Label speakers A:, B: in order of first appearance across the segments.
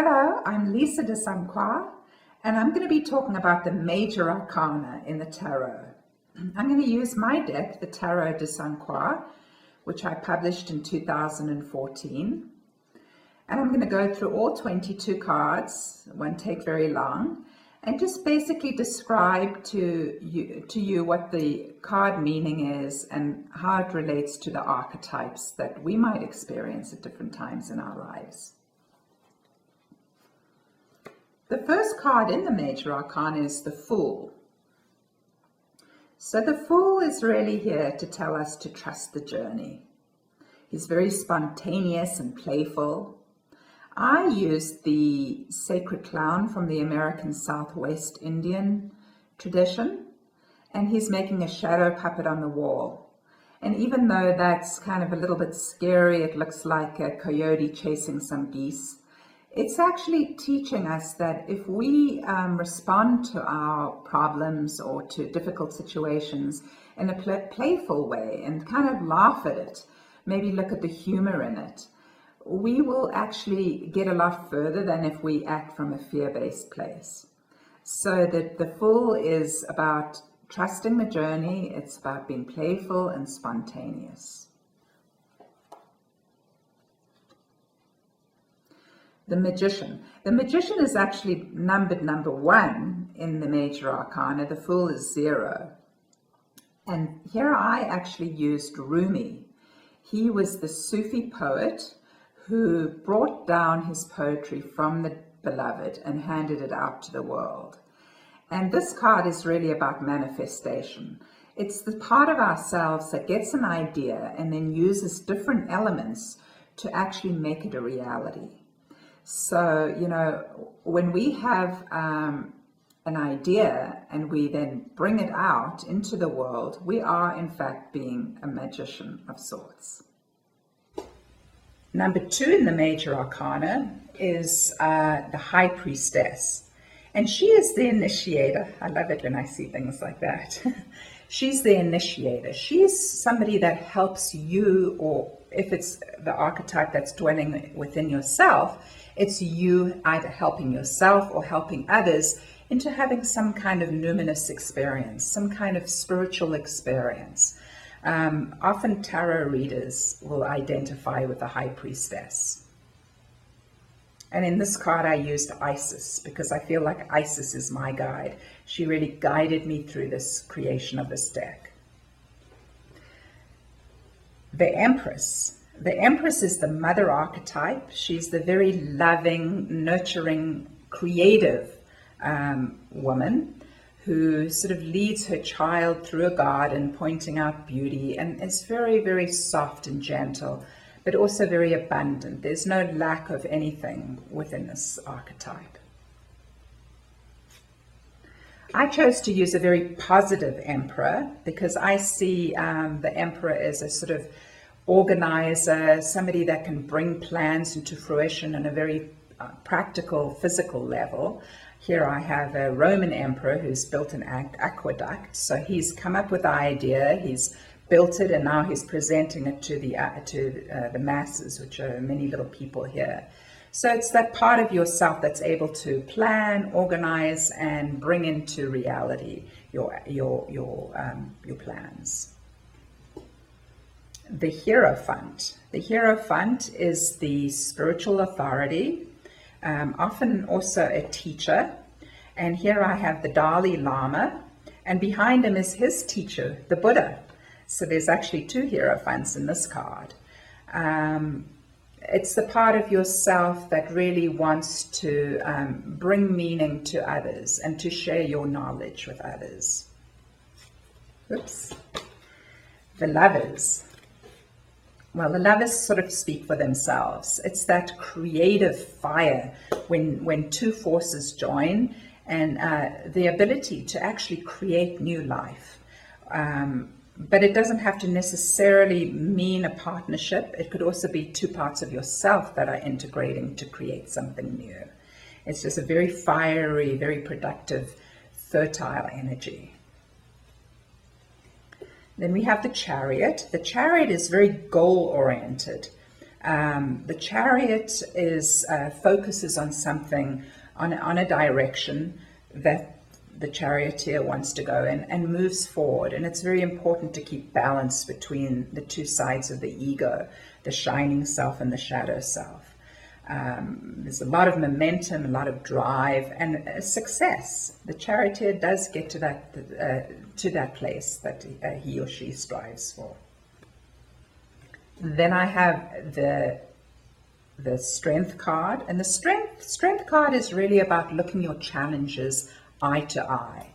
A: Hello, I'm Lisa de St. Croix, and I'm going to be talking about the major arcana in the tarot. I'm going to use my deck, the Tarot de St. Croix, which I published in 2014. And I'm going to go through all 22 cards, it won't take very long, and just basically describe to you what the card meaning is and how it relates to the archetypes that we might experience at different times in our lives. The first card in the major arcana is the Fool. So the Fool is really here to tell us to trust the journey. He's very spontaneous and playful. I used the sacred clown from the American Southwest Indian tradition, and he's making a shadow puppet on the wall. And even though that's kind of a little bit scary, it looks like a coyote chasing some geese, it's actually teaching us that if we respond to our problems or to difficult situations in a playful way and kind of laugh at it, maybe look at the humor in it, we will actually get a lot further than if we act from a fear-based place. So that the Fool is about trusting the journey, it's about being playful and spontaneous. The Magician. The Magician is actually numbered number 1 in the major arcana. The Fool is 0. And here I actually used Rumi. He was the Sufi poet who brought down his poetry from the beloved and handed it out to the world. And this card is really about manifestation. It's the part of ourselves that gets an idea and then uses different elements to actually make it a reality. So, you know, when we have an idea and we then bring it out into the world, we are in fact being a magician of sorts. Number 2 in the major arcana is the High Priestess. And she is the initiator. I love it when I see things like that. She's the initiator. She's somebody that helps you, or if it's the archetype that's dwelling within yourself, it's you either helping yourself or helping others into having some kind of numinous experience, some kind of spiritual experience. Often tarot readers will identify with the High Priestess. And in this card I used Isis because I feel like Isis is my guide. She really guided me through this creation of this deck. The Empress. The Empress is the mother archetype. She's the very loving, nurturing, creative woman who sort of leads her child through a garden, pointing out beauty, and is very, very soft and gentle, but also very abundant. There's no lack of anything within this archetype. I chose to use a very positive Emperor because I see the Emperor as a sort of organizer, somebody that can bring plans into fruition on a very practical, physical level. Here I have a Roman emperor who's built an aqueduct. So he's come up with the idea, he's built it, and now he's presenting it to the masses, which are many little people here. So it's that part of yourself that's able to plan, organize, and bring into reality your plans. The Hierophant. The Hierophant is the spiritual authority, often also a teacher. And here I have the Dalai Lama, and behind him is his teacher, the Buddha. So there's actually 2 Hierophants in this card. It's the part of yourself that really wants to bring meaning to others and to share your knowledge with others. Oops. The Lovers. Well, the Lovers sort of speak for themselves. It's that creative fire when 2 forces join, and the ability to actually create new life. But it doesn't have to necessarily mean a partnership. It could also be 2 parts of yourself that are integrating to create something new. It's just a very fiery, very productive, fertile energy. Then we have the Chariot. The Chariot is very goal-oriented. The Chariot is focuses on something, on a direction that the charioteer wants to go in and moves forward. And it's very important to keep balance between the two sides of the ego, the shining self and the shadow self. There's a lot of momentum, a lot of drive, and success. The charioteer does get to that place that he or she strives for. Then I have the strength card, and the strength card is really about looking your challenges eye to eye.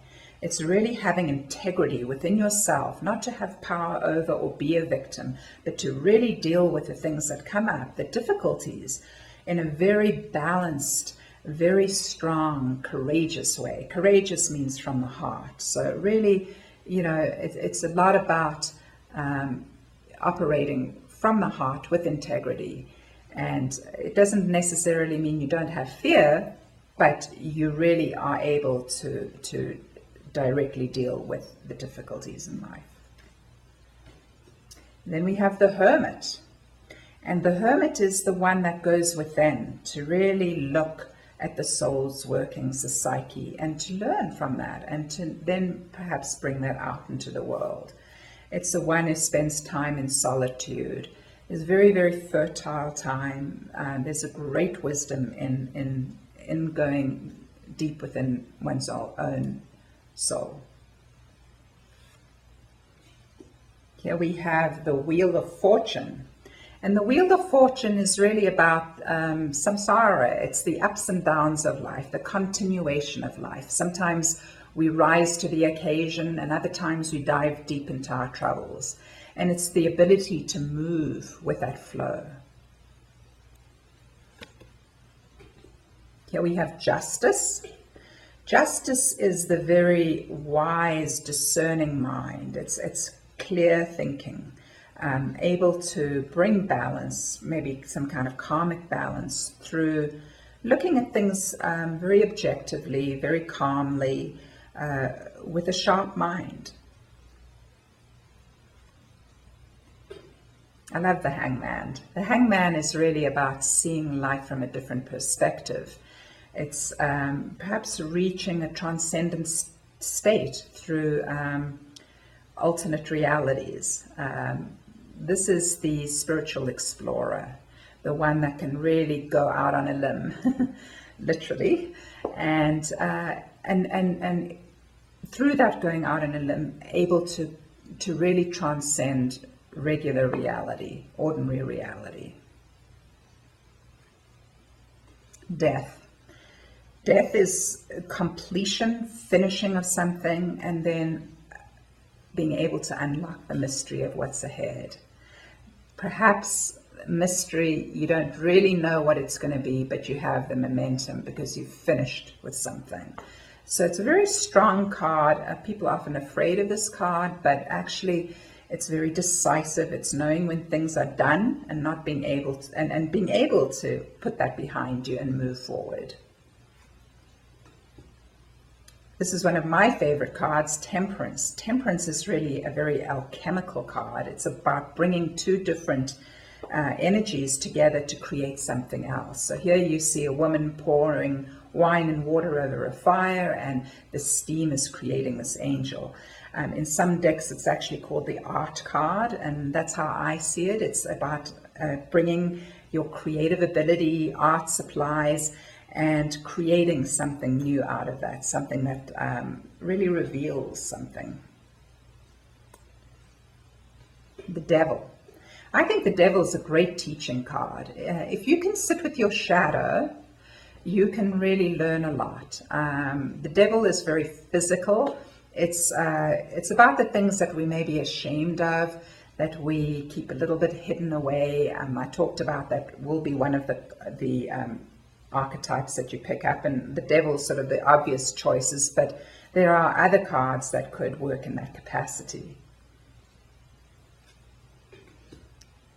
A: It's really having integrity within yourself, not to have power over or be a victim, but to really deal with the things that come up, the difficulties, in a very balanced, very strong, courageous way. Courageous means from the heart. So really, it's a lot about operating from the heart with integrity. And it doesn't necessarily mean you don't have fear, but you really are able to directly deal with the difficulties in life. Then we have the Hermit. And the Hermit is the one that goes within to really look at the soul's workings, the psyche, and to learn from that, and to then perhaps bring that out into the world. It's the one who spends time in solitude. It's very, very fertile time. There's a great wisdom in going deep within one's own soul. Here we have the Wheel of Fortune. And the Wheel of Fortune is really about samsara. It's the ups and downs of life, the continuation of life. Sometimes we rise to the occasion, and other times we dive deep into our troubles. And it's the ability to move with that flow. Here we have Justice. Justice is the very wise, discerning mind. It's clear thinking, able to bring balance, maybe some kind of karmic balance, through looking at things very objectively, very calmly, with a sharp mind. I love the Hangman. The Hangman is really about seeing life from a different perspective. It's perhaps reaching a transcendent state through alternate realities. This is the spiritual explorer, the one that can really go out on a limb, literally, and through that going out on a limb, able to really transcend regular reality, ordinary reality. Death. Death is completion, finishing of something, and then being able to unlock the mystery of what's ahead. Perhaps mystery, you don't really know what it's going to be, but you have the momentum because you've finished with something. So it's a very strong card. People are often afraid of this card, but actually it's very decisive. It's knowing when things are done and not being able to, and being able to put that behind you and move forward. This is one of my favorite cards, Temperance. Temperance is really a very alchemical card. It's about bringing two different energies together to create something else. So here you see a woman pouring wine and water over a fire, and the steam is creating this angel. In some decks, it's actually called the art card, and that's how I see it. It's about bringing your creative ability, art supplies, and creating something new out of that, something that really reveals something. The Devil. I think the Devil is a great teaching card. If you can sit with your shadow, you can really learn a lot. The Devil is very physical. It's about the things that we may be ashamed of, that we keep a little bit hidden away. I talked about that will be one of the archetypes that you pick up, and the Devil's sort of the obvious choices, but there are other cards that could work in that capacity.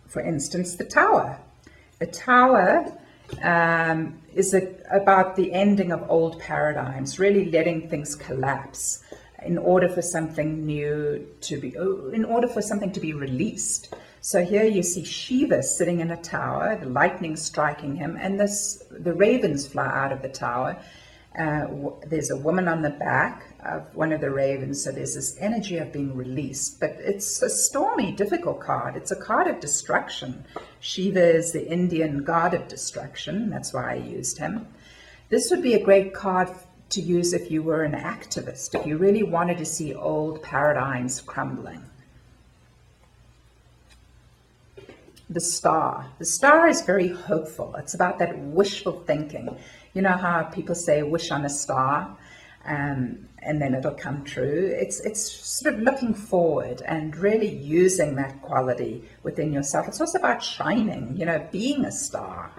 A: For instance, the Tower. The Tower is about the ending of old paradigms, really letting things collapse in order for something new to be, in order for something to be released. So here you see Shiva sitting in a tower, the lightning striking him, and the ravens fly out of the tower. There's a woman on the back of one of the ravens, so there's this energy of being released. But it's a stormy, difficult card. It's a card of destruction. Shiva is the Indian god of destruction. That's why I used him. This would be a great card to use if you were an activist, if you really wanted to see old paradigms crumbling. The star. The star is very hopeful. It's about that wishful thinking. You know how people say wish on a star, and then it'll come true. It's sort of looking forward and really using that quality within yourself. It's also about shining, being a star.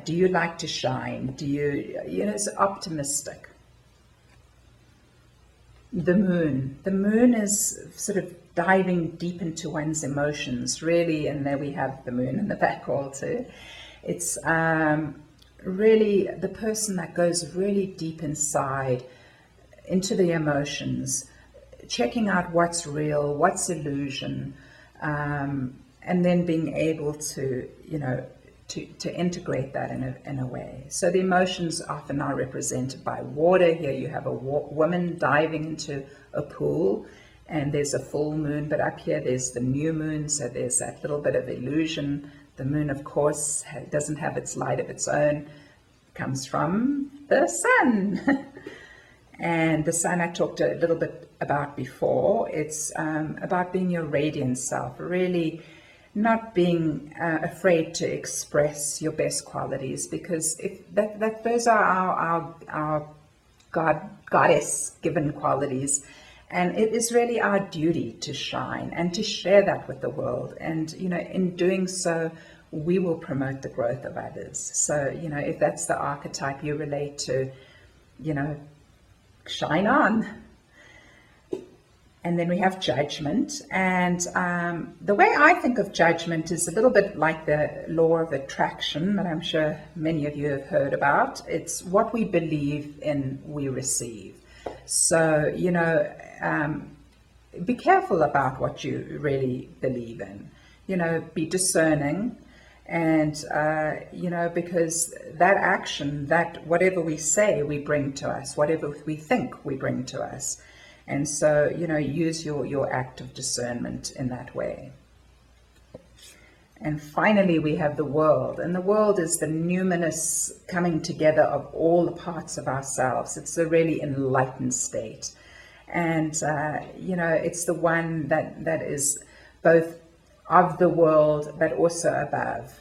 A: Do you like to shine? Do you, it's optimistic. The moon. The moon is sort of diving deep into one's emotions, really, and there we have the moon in the back wall too. It's really the person that goes really deep inside into the emotions, checking out what's real, what's illusion, and then being able to, to integrate that in a way. So the emotions often are represented by water. Here you have a woman diving into a pool, and there's a full moon, but up here there's the new moon, so there's that little bit of illusion. The moon, of course, doesn't have its light of its own. It comes from the sun. And the sun I talked a little bit about before. It's about being your radiant self, really not being afraid to express your best qualities, because if those are our goddess given qualities, and it is really our duty to shine and to share that with the world. And in doing so, we will promote the growth of others. So if that's the archetype you relate to, shine on. And then we have judgment. And the way I think of judgment is a little bit like the law of attraction that I'm sure many of you have heard about. It's what we believe in, we receive. So, be careful about what you really believe in. Be discerning. And, because that action, that whatever we say, we bring to us, whatever we think, we bring to us. And so, use your act of discernment in that way. And finally, we have the world. And the world is the numinous coming together of all the parts of ourselves. It's a really enlightened state. And, it's the one that is both of the world, but also above,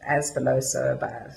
A: as below, so above.